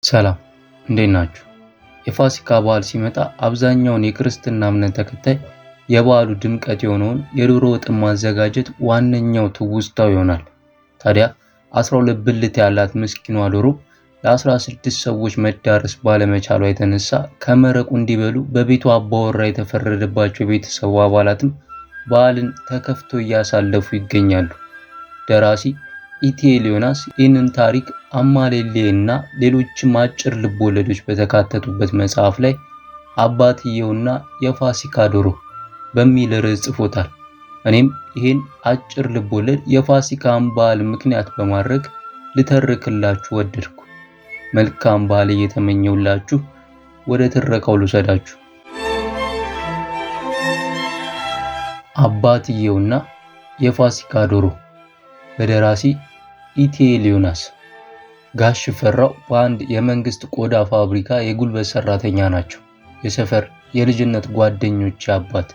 ሰላም እንዴት ናችሁ? የፋሲካ በዓል ሲመጣ አብዛኛውን የክርስትና እምነት ተከታይ የበዓሉ ድምቀት የሆነውን የዶሮ ወጥን ማዘጋጀት ዋነኛው ትውስታው ይሆናል። ታዲያ 12 ብልት ያላት ምስኪኗ ዶሮ ለ16 ሰዎች መዳረስ ባለመቻሏ የተነሳ ከመረቁ እንዲበሉ በቤቱ አባወራ የተፈረደባቸው የቤተሰቡ አባላትም በዓልን ተከፍተው እያሳለፉ ይገኛሉ። ደራሲ ኢቲኤል ዮናስ ይህንን ታሪክ አማሌሌ እና ሌሎችም አጭር ልቦለዶች በተካተቱበት መጽሐፍ ላይ አባትየውና የፋሲካ ዶሮ በሚል ርዕስ ጽፎታል። እኔም ይህን አጭር ልቦለድ የፋሲካን በዓል ምክንያት በማድረግ ልተርክላችሁ ወደድኩ። መልካም በዓል እየተመኘውላችሁ ወደ ትረካው ልውሰዳችሁ። አባትየውና የፋሲካ ዶሮ በደራሲ ኢቲኤል ዮናስ። ጋሽ ፈራው በአንድ የመንግስት ቆዳ ፋብሪካ የጉልበት ሰራተኛ ናቸው። የሰፈር የልጅነት ጓደኞች አባት።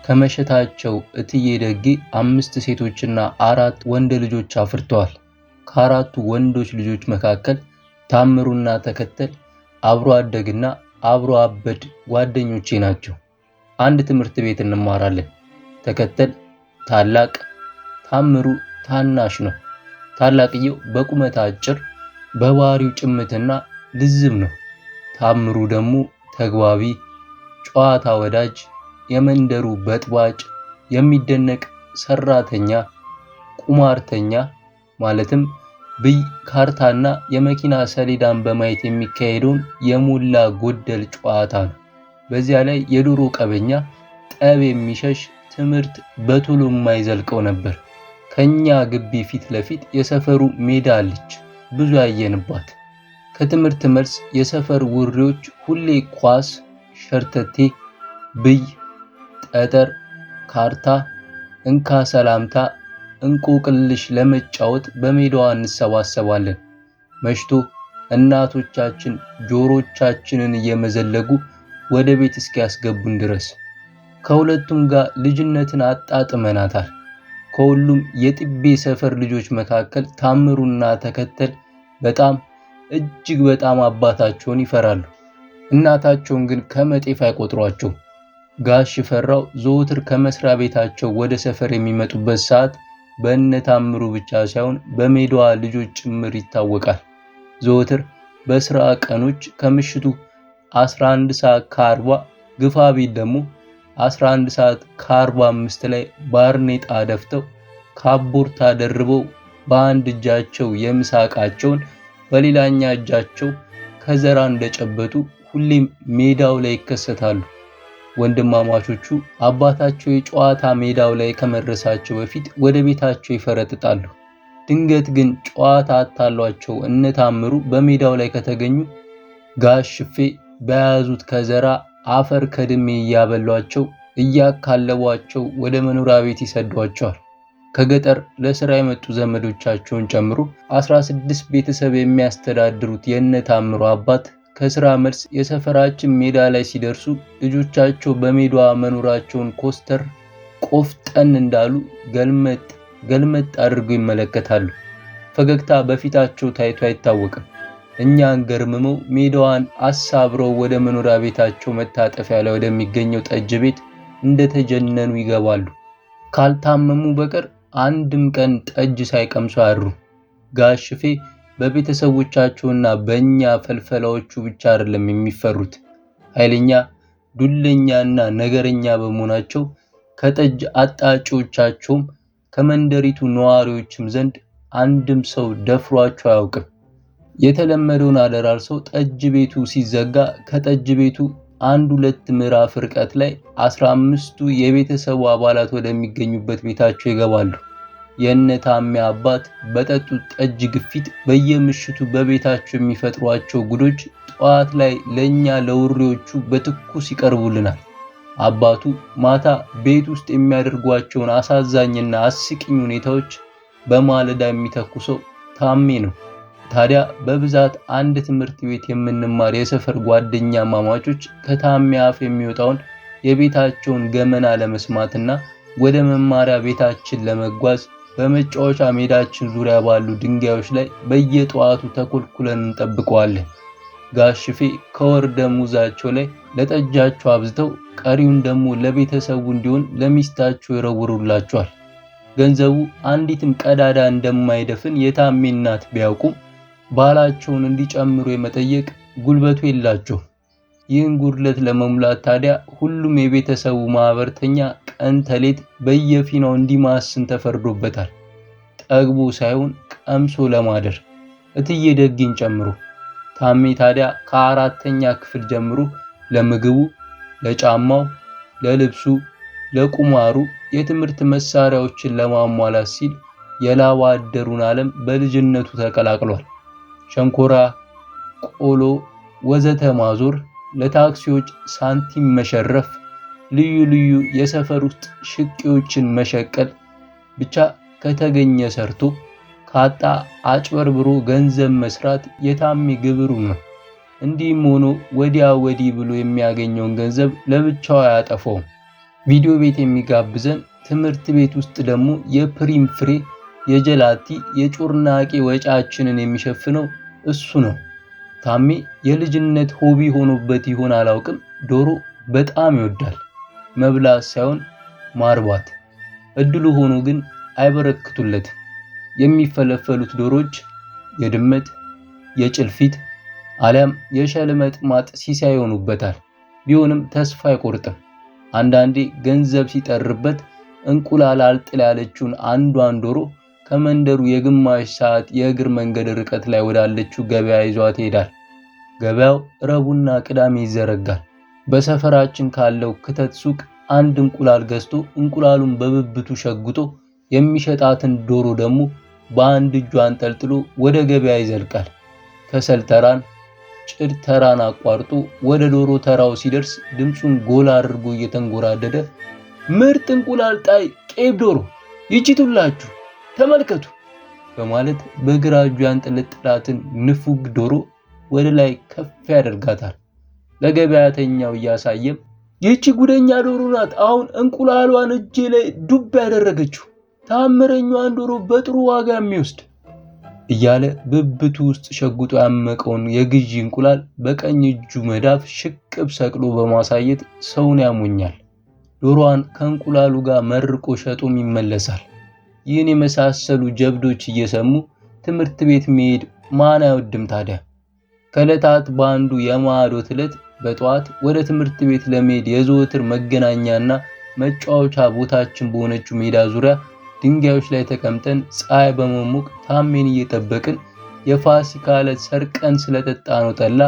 ከመሸታቸው እትዬ ደጌ 5 ሴቶችና 4 ወንድ ልጆች አፍርተዋል። ከአራቱ ወንዶች ልጆች መካከል ታምሩና ተከተል አብሮ አደግና አብሮ አበድ ጓደኞቼ ናቸው። አንድ ትምህርት ቤት እንማራለን። ተከተል ታላቅ፣ ታምሩ ታናሽ ነው። ታላቅየው በቁመት አጭር፣ በባህሪው ጭምትና ልዝብ ነው። ታምሩ ደግሞ ተግባቢ፣ ጨዋታ ወዳጅ፣ የመንደሩ በጥባጭ፣ የሚደነቅ ሰራተኛ፣ ቁማርተኛ ማለትም ብይ ካርታና የመኪና ሰሌዳን በማየት የሚካሄደውን የሞላ ጎደል ጨዋታ ነው። በዚያ ላይ የዶሮ ቀበኛ፣ ጠብ የሚሸሽ፣ ትምህርት በቶሎ የማይዘልቀው ነበር። ከኛ ግቢ ፊት ለፊት የሰፈሩ ሜዳ አለች፣ ብዙ ያየንባት። ከትምህርት መልስ የሰፈር ውሬዎች ሁሌ ኳስ፣ ሸርተቴ፣ ብይ፣ ጠጠር፣ ካርታ፣ እንካ ሰላምታ፣ እንቆቅልሽ ለመጫወት በሜዳዋ እንሰባሰባለን። መሽቶ እናቶቻችን ጆሮቻችንን እየመዘለጉ ወደ ቤት እስኪያስገቡን ድረስ ከሁለቱም ጋር ልጅነትን አጣጥመናታል። ከሁሉም የጥቤ ሰፈር ልጆች መካከል ታምሩና ተከተል እጅግ በጣም አባታቸውን ይፈራሉ። እናታቸውን ግን ከመጤፍ አይቆጥሯቸው። ጋሽ ፈራው ዘወትር ከመስሪያ ቤታቸው ወደ ሰፈር የሚመጡበት ሰዓት በእነ ታምሩ ብቻ ሳይሆን በሜዳዋ ልጆች ጭምር ይታወቃል። ዘወትር በስራ ቀኖች ከምሽቱ 11 ሰዓት ከ40 ግፋ ቢል ደግሞ 11 ሰዓት ከ45 ላይ ባርኔጣ ደፍተው ካቦርታ ደርበው በአንድ እጃቸው የምሳቃቸውን በሌላኛ እጃቸው ከዘራ እንደጨበጡ ሁሌም ሜዳው ላይ ይከሰታሉ። ወንድማማቾቹ አባታቸው የጨዋታ ሜዳው ላይ ከመድረሳቸው በፊት ወደ ቤታቸው ይፈረጥጣሉ። ድንገት ግን ጨዋታ አታሏቸው እነ ታምሩ በሜዳው ላይ ከተገኙ ጋሽ ሽፌ በያዙት ከዘራ አፈር ከድሜ እያበሏቸው እያካለቧቸው ወደ መኖሪያ ቤት ይሰዷቸዋል። ከገጠር ለስራ የመጡ ዘመዶቻቸውን ጨምሮ 16 ቤተሰብ የሚያስተዳድሩት የእነ ታምሩ አባት ከስራ መልስ የሰፈራችን ሜዳ ላይ ሲደርሱ ልጆቻቸው በሜዳዋ መኖራቸውን ኮስተር ቆፍጠን እንዳሉ ገልመጥ አድርገው ይመለከታሉ። ፈገግታ በፊታቸው ታይቶ አይታወቅም። እኛን ገርምመው ሜዳዋን አሳብረው ወደ መኖሪያ ቤታቸው መታጠፊያ ላይ ወደሚገኘው ጠጅ ቤት እንደተጀነኑ ይገባሉ። ካልታመሙ በቀር አንድም ቀን ጠጅ ሳይቀምሱ አያድሩ። ጋሽ ሽፌ በቤተሰቦቻቸውና በእኛ ፈልፈላዎቹ ብቻ አይደለም የሚፈሩት። ኃይለኛ፣ ዱለኛና ነገረኛ በመሆናቸው ከጠጅ አጣጪዎቻቸውም ከመንደሪቱ ነዋሪዎችም ዘንድ አንድም ሰው ደፍሯቸው አያውቅም። የተለመደውን አደራርሰው ጠጅ ቤቱ ሲዘጋ ከጠጅ ቤቱ 1-2 ምዕራፍ ርቀት ላይ 15ቱ የቤተሰቡ አባላት ወደሚገኙበት ቤታቸው ይገባሉ። የእነ ታሜ አባት በጠጡት ጠጅ ግፊት በየምሽቱ በቤታቸው የሚፈጥሯቸው ጉዶች ጠዋት ላይ ለኛ ለውሬዎቹ በትኩስ ይቀርቡልናል። አባቱ ማታ ቤት ውስጥ የሚያደርጓቸውን አሳዛኝና አስቂኝ ሁኔታዎች በማለዳ የሚተኩሰው ታሜ ነው። ታዲያ በብዛት አንድ ትምህርት ቤት የምንማር የሰፈር ጓደኛ ማማቾች ከታሜ አፍ የሚወጣውን የቤታቸውን ገመና ለመስማትና ወደ መማሪያ ቤታችን ለመጓዝ በመጫወቻ ሜዳችን ዙሪያ ባሉ ድንጋዮች ላይ በየጠዋቱ ተኮልኩለን እንጠብቀዋለን። ጋሽፌ ከወር ደመወዛቸው ላይ ለጠጃቸው አብዝተው ቀሪውን ደግሞ ለቤተሰቡ እንዲሆን ለሚስታቸው ይረውሩላቸዋል። ገንዘቡ አንዲትም ቀዳዳ እንደማይደፍን የታሜ እናት ቢያውቁም ባላቸውን እንዲጨምሩ የመጠየቅ ጉልበቱ የላቸው። ይህን ጉድለት ለመሙላት ታዲያ ሁሉም የቤተሰቡ ማህበርተኛ ቀን ተሌት በየፊናው እንዲማስን ተፈርዶበታል። ጠግቦ ሳይሆን ቀምሶ ለማደር እትዬ ደግን ጨምሮ። ታሜ ታዲያ ከአራተኛ ክፍል ጀምሮ ለምግቡ፣ ለጫማው፣ ለልብሱ፣ ለቁማሩ የትምህርት መሳሪያዎችን ለማሟላት ሲል የላባ አደሩን ዓለም በልጅነቱ ተቀላቅሏል። ሸንኮራ፣ ቆሎ ወዘተ ማዞር፣ ለታክሲዎች ሳንቲም መሸረፍ፣ ልዩ ልዩ የሰፈር ውስጥ ሽቄዎችን መሸቀል፣ ብቻ ከተገኘ ሰርቶ ካጣ አጭበርብሮ ገንዘብ መስራት የታሜ ግብሩ ነው። እንዲህም ሆኖ ወዲያ ወዲህ ብሎ የሚያገኘውን ገንዘብ ለብቻው አያጠፋውም። ቪዲዮ ቤት የሚጋብዘን፣ ትምህርት ቤት ውስጥ ደግሞ የፕሪም ፍሬ፣ የጀላቲ፣ የጮርናቄ ወጫችንን የሚሸፍነው እሱ ነው። ታሜ የልጅነት ሆቢ ሆኖበት ይሆን አላውቅም፣ ዶሮ በጣም ይወዳል። መብላት ሳይሆን ማርባት። እድሉ ሆኖ ግን አይበረክቱለትም። የሚፈለፈሉት ዶሮች የድመት፣ የጭልፊት አሊያም የሸልመጥማጥ ሲሳይ ይሆኑበታል። ቢሆንም ተስፋ አይቆርጥም። አንዳንዴ ገንዘብ ሲጠርበት እንቁላል አልጥል ያለችውን አንዷን ዶሮ ከመንደሩ የግማሽ ሰዓት የእግር መንገድ ርቀት ላይ ወዳለችው ገበያ ይዟት ይሄዳል። ገበያው ረቡዕና ቅዳሜ ይዘረጋል። በሰፈራችን ካለው ክተት ሱቅ አንድ እንቁላል ገዝቶ እንቁላሉን በብብቱ ሸጉጦ የሚሸጣትን ዶሮ ደግሞ በአንድ እጁ አንጠልጥሎ ወደ ገበያ ይዘልቃል። ከሰል ተራን፣ ጭድ ተራን አቋርጦ ወደ ዶሮ ተራው ሲደርስ ድምፁን ጎላ አድርጎ እየተንጎራደደ ምርጥ እንቁላል ጣይ ቄብ ዶሮ ይችቱላችሁ ተመልከቱ በማለት በግራ እጁ ያንጠለጠላትን ንፉግ ዶሮ ወደ ላይ ከፍ ያደርጋታል። ለገበያተኛው እያሳየም ይህች ጉደኛ ዶሮ ናት አሁን እንቁላሏን እጄ ላይ ዱብ ያደረገችው፣ ታምረኛዋን ዶሮ በጥሩ ዋጋ የሚወስድ እያለ ብብቱ ውስጥ ሸጉጦ ያመቀውን የግዢ እንቁላል በቀኝ እጁ መዳፍ ሽቅብ ሰቅሎ በማሳየት ሰውን ያሞኛል። ዶሮዋን ከእንቁላሉ ጋር መርቆ ሸጦም ይመለሳል። ይህን የመሳሰሉ ጀብዶች እየሰሙ ትምህርት ቤት መሄድ ማን አይወድም ታዲያ? ከዕለታት በአንዱ የማዕዶት ዕለት በጠዋት ወደ ትምህርት ቤት ለመሄድ የዘወትር መገናኛና መጫወቻ ቦታችን በሆነችው ሜዳ ዙሪያ ድንጋዮች ላይ ተቀምጠን ፀሐይ በመሞቅ ታሜን እየጠበቅን የፋሲካ ዕለት ሰርቀን ስለጠጣነው ጠላ፣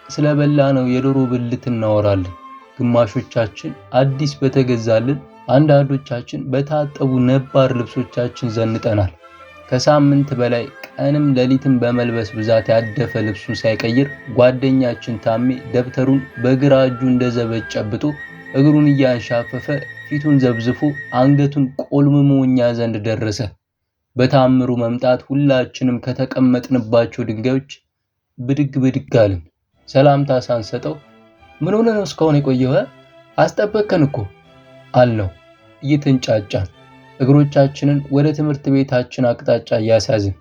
ስለበላነው የዶሮ ብልት እናወራለን። ግማሾቻችን አዲስ በተገዛልን፣ አንዳንዶቻችን በታጠቡ ነባር ልብሶቻችን ዘንጠናል። ከሳምንት በላይ ቀንም ሌሊትም በመልበስ ብዛት ያደፈ ልብሱን ሳይቀይር ጓደኛችን ታሜ ደብተሩን በግራ እጁ እንደዘበጭ ጨብጦ እግሩን እያንሻፈፈ ፊቱን ዘብዝፎ አንገቱን ቆልምሞ እኛ ዘንድ ደረሰ። በታምሩ መምጣት ሁላችንም ከተቀመጥንባቸው ድንጋዮች ብድግ ብድግ አልን። ሰላምታ ሳንሰጠው ምን ሆነ ነው እስካሁን የቆየው? አስጠበቅከን እኮ አልነው እየተንጫጫን እግሮቻችንን ወደ ትምህርት ቤታችን አቅጣጫ እያሳዝን።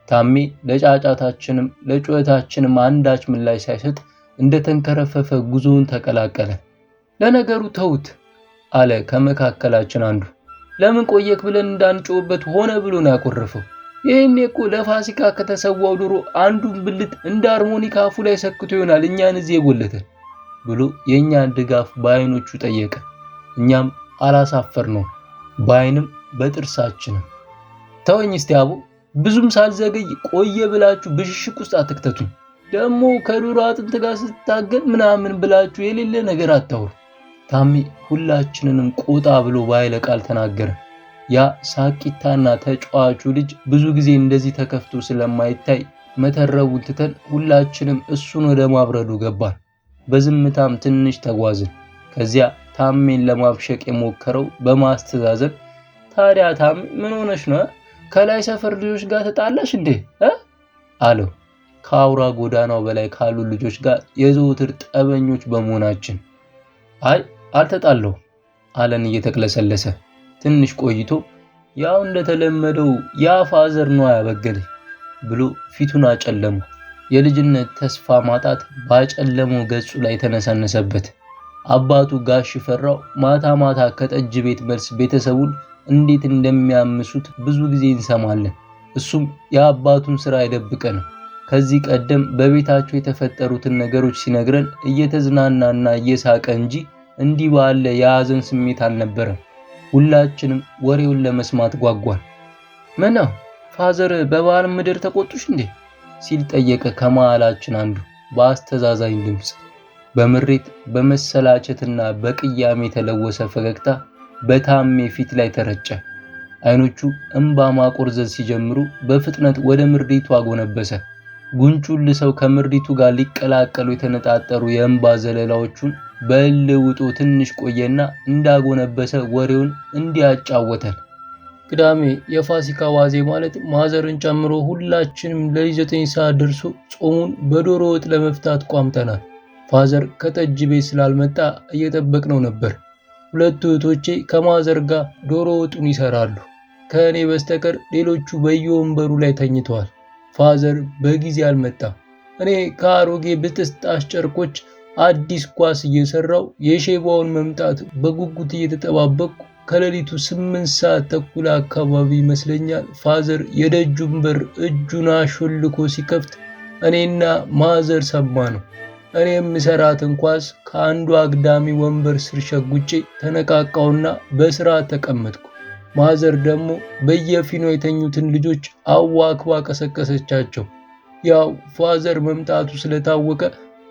ታሜ ለጫጫታችንም ለጩኸታችንም አንዳች ምላሽ ሳይሰጥ እንደተንከረፈፈ ጉዞውን ተቀላቀለ። ለነገሩ ተውት አለ ከመካከላችን አንዱ። ለምን ቆየክ ብለን እንዳንጮህበት ሆነ ብሎ ነው ያኮረፈው። ይሄኔ እኮ ለፋሲካ ከተሰዋው ዶሮ አንዱን ብልት እንደ ሃርሞኒካ አፉ ላይ ሰክቶ ይሆናል እኛን እዚህ የጎለተን ብሎ የእኛን ድጋፍ በአይኖቹ ጠየቀ። እኛም አላሳፈርነው በአይንም በጥርሳችንም። ተወኝ እስቲ አቡ፣ ብዙም ሳልዘገይ ቆየ ብላችሁ ብሽሽቅ ውስጥ አትክተቱኝ። ደግሞ ከዶሮ አጥንት ጋር ስታገል ምናምን ብላችሁ የሌለ ነገር አታውሩ። ታሜ ሁላችንንም ቆጣ ብሎ ባይለ ቃል ተናገረ። ያ ሳቂታና ተጫዋቹ ልጅ ብዙ ጊዜ እንደዚህ ተከፍቶ ስለማይታይ መተረቡን ትተን ሁላችንም እሱን ወደ ማብረዱ ገባን። በዝምታም ትንሽ ተጓዝን። ከዚያ ታሜን ለማብሸቅ የሞከረው በማስተዛዘብ ታዲያ ታሜ ምን ሆነሽ ነው? ከላይ ሰፈር ልጆች ጋር ተጣላሽ እንዴ? አለው ከአውራ ጎዳናው በላይ ካሉ ልጆች ጋር የዘወትር ጠበኞች በመሆናችን። አይ አልተጣለው አለን እየተቅለሰለሰ። ትንሽ ቆይቶ ያው እንደተለመደው ያ ፋዘር ነው ያበገለኝ ብሎ ፊቱን አጨለሙ። የልጅነት ተስፋ ማጣት ባጨለመው ገጹ ላይ ተነሰነሰበት። አባቱ ጋሽ ሽፈራው ማታ ማታ ከጠጅ ቤት መልስ ቤተሰቡን እንዴት እንደሚያምሱት ብዙ ጊዜ እንሰማለን። እሱም የአባቱን ስራ አይደብቀንም። ከዚህ ቀደም በቤታቸው የተፈጠሩትን ነገሮች ሲነግረን እየተዝናናና እየሳቀ እንጂ እንዲህ ባለ የሐዘን ስሜት አልነበረም። ሁላችንም ወሬውን ለመስማት ጓጓን። ምነው ፋዘር በበዓል ምድር ተቆጡሽ እንዴ? ሲል ጠየቀ ከመሃላችን አንዱ በአስተዛዛኝ ድምፅ። በምሬት በመሰላቸትና በቅያሜ የተለወሰ ፈገግታ በታሜ ፊት ላይ ተረጨ። አይኖቹ እንባ ማቆርዘዝ ሲጀምሩ በፍጥነት ወደ ምርዲቱ አጎነበሰ። ጉንጩን ልሰው ከምርዲቱ ጋር ሊቀላቀሉ የተነጣጠሩ የእንባ ዘለላዎቹን በልውጦ ትንሽ ቆየና እንዳጎነበሰ ወሬውን እንዲያጫወተን። ቅዳሜ የፋሲካ ዋዜ ማለት ማዘርን ጨምሮ ሁላችንም ለ9 ሰዓት ደርሶ ጾሙን በዶሮ ወጥ ለመፍታት ቋምጠናል። ፋዘር ከጠጅ ቤት ስላልመጣ እየጠበቅነው ነበር። ሁለቱ እህቶቼ ከማዘር ጋር ዶሮ ወጡን ይሰራሉ። ከእኔ በስተቀር ሌሎቹ በየወንበሩ ላይ ተኝተዋል። ፋዘር በጊዜ አልመጣም። እኔ ከአሮጌ ብጥስጣሽ ጨርቆች አዲስ ኳስ እየሰራው የሼባውን መምጣት በጉጉት እየተጠባበቅኩ ከሌሊቱ 8 ሰዓት ተኩል አካባቢ ይመስለኛል ፋዘር የደጁን በር እጁን አሾልኮ ሲከፍት እኔና ማዘር ሰማ ነው። እኔ የምሰራትን ኳስ ከአንዱ አግዳሚ ወንበር ስር ሸጉጬ ተነቃቃውና በስራ ተቀመጥኩ። ማዘር ደግሞ በየፊኖ የተኙትን ልጆች አዋክባ ቀሰቀሰቻቸው። ያው ፋዘር መምጣቱ ስለታወቀ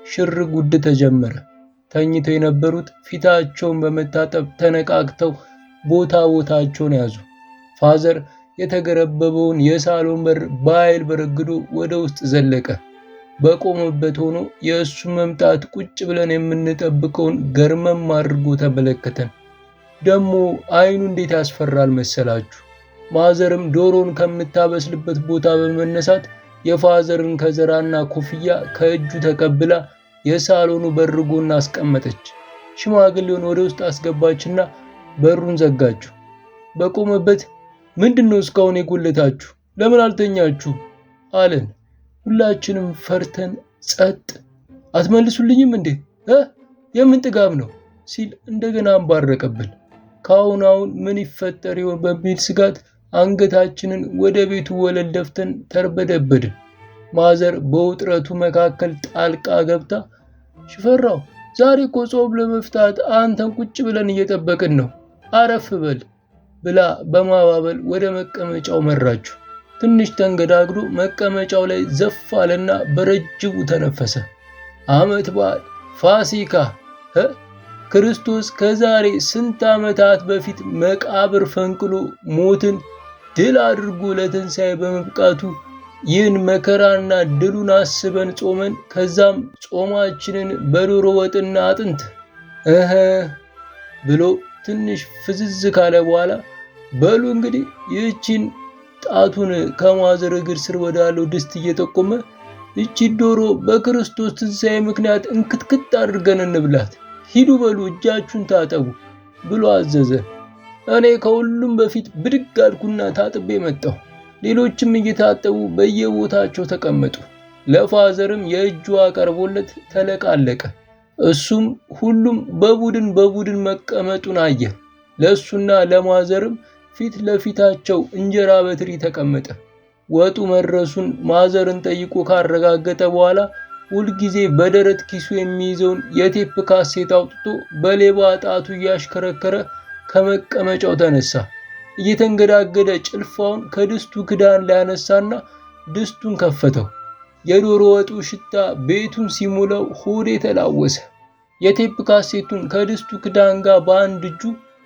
ሽር ጉድ ተጀመረ። ተኝተው የነበሩት ፊታቸውን በመታጠብ ተነቃቅተው ቦታቸውን ያዙ። ፋዘር የተገረበበውን የሳሎን በር በኃይል በረግዶ ወደ ውስጥ ዘለቀ። በቆመበት ሆኖ የእሱ መምጣት ቁጭ ብለን የምንጠብቀውን ገርመም አድርጎ ተመለከተን። ደግሞ አይኑ እንዴት ያስፈራል መሰላችሁ። ማዘርም ዶሮን ከምታበስልበት ቦታ በመነሳት የፋዘርን ከዘራና ኮፍያ ከእጁ ተቀብላ የሳሎኑ በር ጎን አስቀመጠች። ሽማግሌውን ወደ ውስጥ አስገባችና በሩን ዘጋችሁ። በቆመበት ምንድነው እስካሁን የጎለታችሁ? ለምን አልተኛችሁ? አለን። ሁላችንም ፈርተን ጸጥ። አትመልሱልኝም እንዴ? የምን ጥጋብ ነው? ሲል እንደገና አንባረቀብን። ካሁን ምን ይፈጠር ይሆን በሚል ስጋት አንገታችንን ወደ ቤቱ ወለል ደፍተን ተርበደበድን። ማዘር በውጥረቱ መካከል ጣልቃ ገብታ ሽፈራው ዛሬ እኮ ጾም ለመፍታት አንተን ቁጭ ብለን እየጠበቅን ነው፣ አረፍ በል ብላ በማባበል ወደ መቀመጫው መራችሁ። ትንሽ ተንገዳግዶ መቀመጫው ላይ ዘፍ አለና በረጅሙ ተነፈሰ። ዓመት በዓል ፋሲካ ክርስቶስ ከዛሬ ስንት ዓመታት በፊት መቃብር ፈንቅሎ ሞትን ድል አድርጎ ለትንሣኤ በመብቃቱ ይህን መከራና ድሉን አስበን ጾመን ከዛም ጾማችንን በዶሮ ወጥና አጥንት ብሎ ትንሽ ፍዝዝ ካለ በኋላ በሉ እንግዲህ ይህችን ጣቱን ከማዘር እግር ስር ወዳለው ድስት እየጠቆመ ይቺ ዶሮ በክርስቶስ ትንሣኤ ምክንያት እንክትክት አድርገን እንብላት፣ ሂዱ በሉ እጃችሁን ታጠቡ ብሎ አዘዘ። እኔ ከሁሉም በፊት ብድግ አልኩና ታጥቤ መጣሁ። ሌሎችም እየታጠቡ በየቦታቸው ተቀመጡ። ለፋዘርም የእጁ ቀርቦለት ተለቃለቀ። እሱም ሁሉም በቡድን መቀመጡን አየ። ለሱና ለማዘርም ፊት ለፊታቸው እንጀራ በትሪ ተቀመጠ። ወጡ መድረሱን ማዘርን ጠይቆ ካረጋገጠ በኋላ ሁልጊዜ በደረት ኪሱ የሚይዘውን የቴፕ ካሴት አውጥቶ በሌባ ጣቱ እያሽከረከረ ከመቀመጫው ተነሳ። እየተንገዳገደ ጭልፋውን ከድስቱ ክዳን ላይ አነሳና ድስቱን ከፈተው። የዶሮ ወጡ ሽታ ቤቱን ሲሞላው ሆዴ ተላወሰ። የቴፕ ካሴቱን ከድስቱ ክዳን ጋር በአንድ እጁ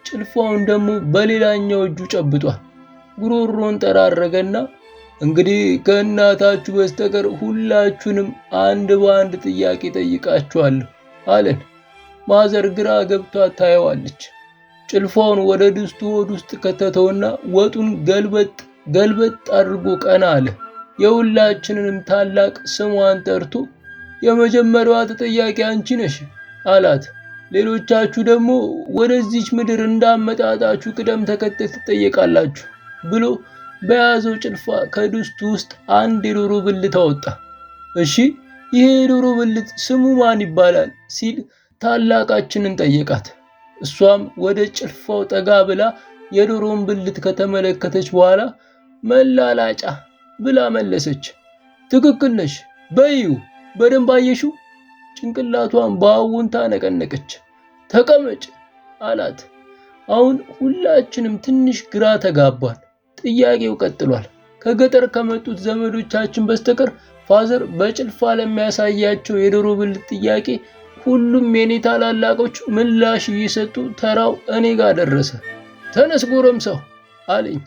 ጭልፋውን ደግሞ በሌላኛው እጁ ጨብጧል። ጉሮሮን ጠራረገና እንግዲህ ከእናታችሁ በስተቀር ሁላችሁንም አንድ በአንድ ጥያቄ ጠይቃችኋለሁ አለን። ማዘር ግራ ገብቷት ታየዋለች። ጭልፋውን ወደ ድስቱ ሆድ ውስጥ ከተተውና ወጡን ገልበጥ አድርጎ ቀና አለ። የሁላችንንም ታላቅ ስሟን ጠርቶ የመጀመሪያዋ ተጠያቂ አንቺ ነሽ አላት። ሌሎቻችሁ ደግሞ ወደዚች ምድር እንዳመጣጣችሁ ቅደም ተከተል ትጠየቃላችሁ ብሎ በያዘው ጭልፋ ከድስቱ ውስጥ አንድ የዶሮ ብልት አወጣ። እሺ ይሄ የዶሮ ብልት ስሙ ማን ይባላል ሲል ታላቃችንን ጠየቃት። እሷም ወደ ጭልፋው ጠጋ ብላ የዶሮውን ብልት ከተመለከተች በኋላ መላላጫ ብላ መለሰች። ትክክል ነሽ፣ በይው በደንብ አየሽው? ጭንቅላቷን በአዎንታ ነቀነቀች። ተቀመጭ አላት። አሁን ሁላችንም ትንሽ ግራ ተጋባን። ጥያቄው ቀጥሏል። ከገጠር ከመጡት ዘመዶቻችን በስተቀር ፋዘር በጭልፋ ለሚያሳያቸው የዶሮ ብልት ጥያቄ ሁሉም የኔ ታላላቆች ምላሽ እየሰጡ ተራው እኔ ጋር ደረሰ። ተነስ ጎረምሳው አለኝ።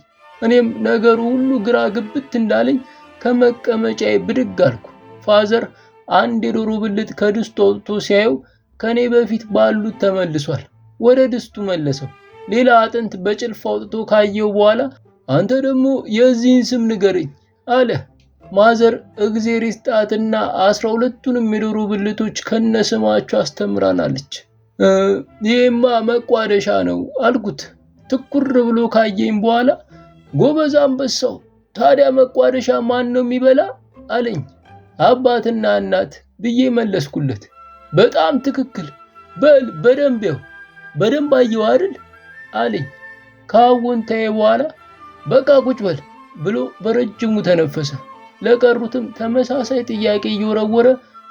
እኔም ነገሩ ሁሉ ግራ ግብት እንዳለኝ ከመቀመጫዬ ብድግ አልኩ። ፋዘር አንድ የዶሮ ብልት ከድስቱ አውጥቶ ሲያየው ከኔ በፊት ባሉት ተመልሷል። ወደ ድስቱ መለሰው። ሌላ አጥንት በጭልፋ አውጥቶ ካየው በኋላ አንተ ደግሞ የዚህን ስም ንገረኝ አለ። ማዘር እግዜር ይስጣትና 12ቱንም የዶሮ ብልቶች ከነስማቸው አስተምራናለች። ይሄማ መቋደሻ ነው አልኩት። ትኩር ብሎ ካየኝ በኋላ ጎበዝ አንበሳው፣ ታዲያ መቋደሻ ማን ነው የሚበላ አለኝ። አባትና እናት ብዬ መለስኩለት። በጣም ትክክል፣ በል በደንብ ያው በደንብ አየው አይደል አለኝ። ከአዎንታዬ በኋላ በቃ ቁጭ በል ብሎ በረጅሙ ተነፈሰ። ለቀሩትም ተመሳሳይ ጥያቄ እየወረወረ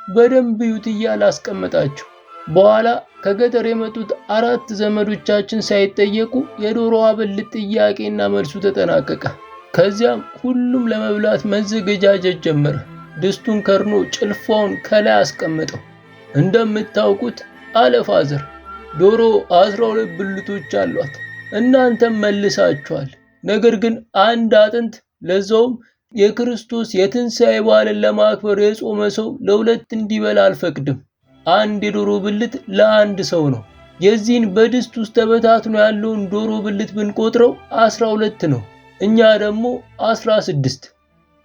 በደንብ ይዩት እያለ አስቀመጣቸው። በኋላ ከገጠር የመጡት 4 ዘመዶቻችን ሳይጠየቁ የዶሮዋ ብልት ጥያቄና መልሱ ተጠናቀቀ። ከዚያም ሁሉም ለመብላት መዘገጃጀት ጀመረ። ድስቱን ከርኖ ጭልፋውን ከላይ አስቀመጠው። እንደምታውቁት አለ ፋዘር፣ ዶሮ 12 ብልቶች አሏት። እናንተም መልሳችኋል። ነገር ግን አንድ አጥንት ለዛውም የክርስቶስ የትንሣኤ በዓልን ለማክበር የጾመ ሰው ለሁለት እንዲበላ አልፈቅድም። አንድ የዶሮ ብልት ለአንድ ሰው ነው። የዚህን በድስት ውስጥ ተበታትኖ ያለውን ዶሮ ብልት ብንቆጥረው 12 ነው። እኛ ደግሞ 16።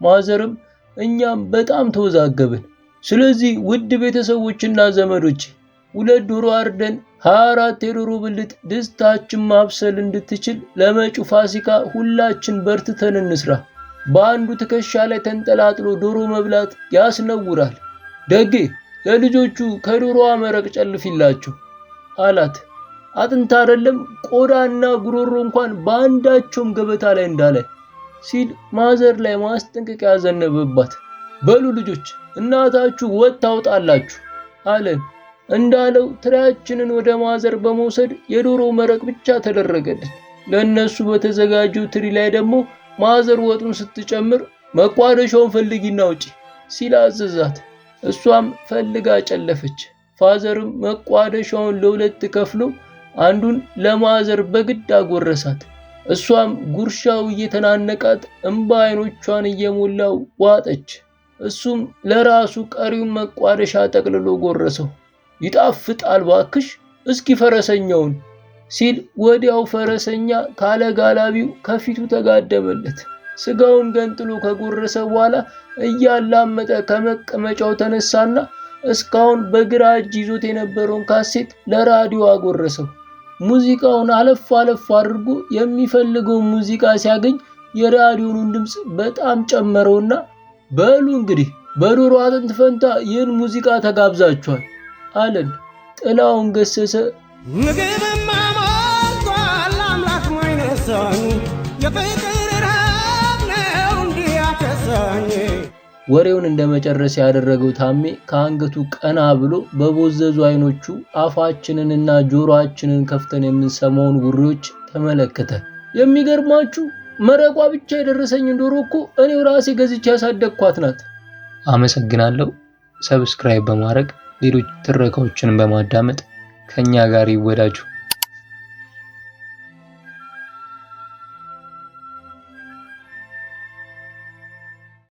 ማዘርም እኛም በጣም ተወዛገብን። ስለዚህ ውድ ቤተሰቦችና ዘመዶች 2 ዶሮ አርደን 24 የዶሮ ብልት ድስታችን ማብሰል እንድትችል ለመጪው ፋሲካ ሁላችን በርትተን እንስራ። በአንዱ ትከሻ ላይ ተንጠላጥሎ ዶሮ መብላት ያስነውራል። ደጌ ለልጆቹ ከዶሮዋ መረቅ ጨልፊላቸው አላት። አጥንት አይደለም ቆዳና ጉሮሮ እንኳን በአንዳቸውም ገበታ ላይ እንዳለ ሲል ማዘር ላይ ማስጠንቀቂያ ያዘነበባት። በሉ ልጆች እናታችሁ ወጥ ታውጣላችሁ አለን። እንዳለው ትሪያችንን ወደ ማዘር በመውሰድ የዶሮ መረቅ ብቻ ተደረገልን። ለነሱ በተዘጋጀው ትሪ ላይ ደግሞ ማዘር ወጡን ስትጨምር መቋደሻውን ፈልጊና ውጪ ሲል አዘዛት። እሷም ፈልጋ ጨለፈች። ፋዘርም መቋደሻውን ለሁለት ከፍሎ አንዱን ለማዘር በግድ አጎረሳት። እሷም ጉርሻው እየተናነቃት እንባ አይኖቿን እየሞላው ዋጠች። እሱም ለራሱ ቀሪውን መቋደሻ ጠቅልሎ ጎረሰው። ይጣፍጣል ባክሽ፣ እስኪ ፈረሰኛውን ሲል ወዲያው ፈረሰኛ ካለ ጋላቢው ከፊቱ ተጋደመለት። ስጋውን ገንጥሎ ከጎረሰ በኋላ እያላመጠ ከመቀመጫው ተነሳና እስካሁን በግራ እጅ ይዞት የነበረውን ካሴት ለራዲዮ አጎረሰው። ሙዚቃውን አለፍ አለፍ አድርጎ የሚፈልገውን ሙዚቃ ሲያገኝ የራዲዮኑን ድምፅ በጣም ጨመረውና በሉ እንግዲህ በዶሮ አጥንት ፈንታ ይህን ሙዚቃ ተጋብዛችኋል አለን። ጥላውን ገሰሰ ምግብማ ሞልቷል አምላክ ማይነሳኝ የፍቅር ረሃብ ነው እንዲህ ያከሳኝ። ወሬውን እንደመጨረስ ያደረገው ታሜ ከአንገቱ ቀና ብሎ በቦዘዙ አይኖቹ አፋችንንና ጆሮአችንን ከፍተን የምንሰማውን ውሬዎች ተመለከተ። የሚገርማችሁ መረቋ ብቻ የደረሰኝን ዶሮ እኮ እኔው ራሴ ገዝቼ ያሳደግኳት ናት። አመሰግናለሁ። ሰብስክራይብ በማድረግ ሌሎች ትረካዎችን በማዳመጥ ከኛ ጋር ይወዳጁ።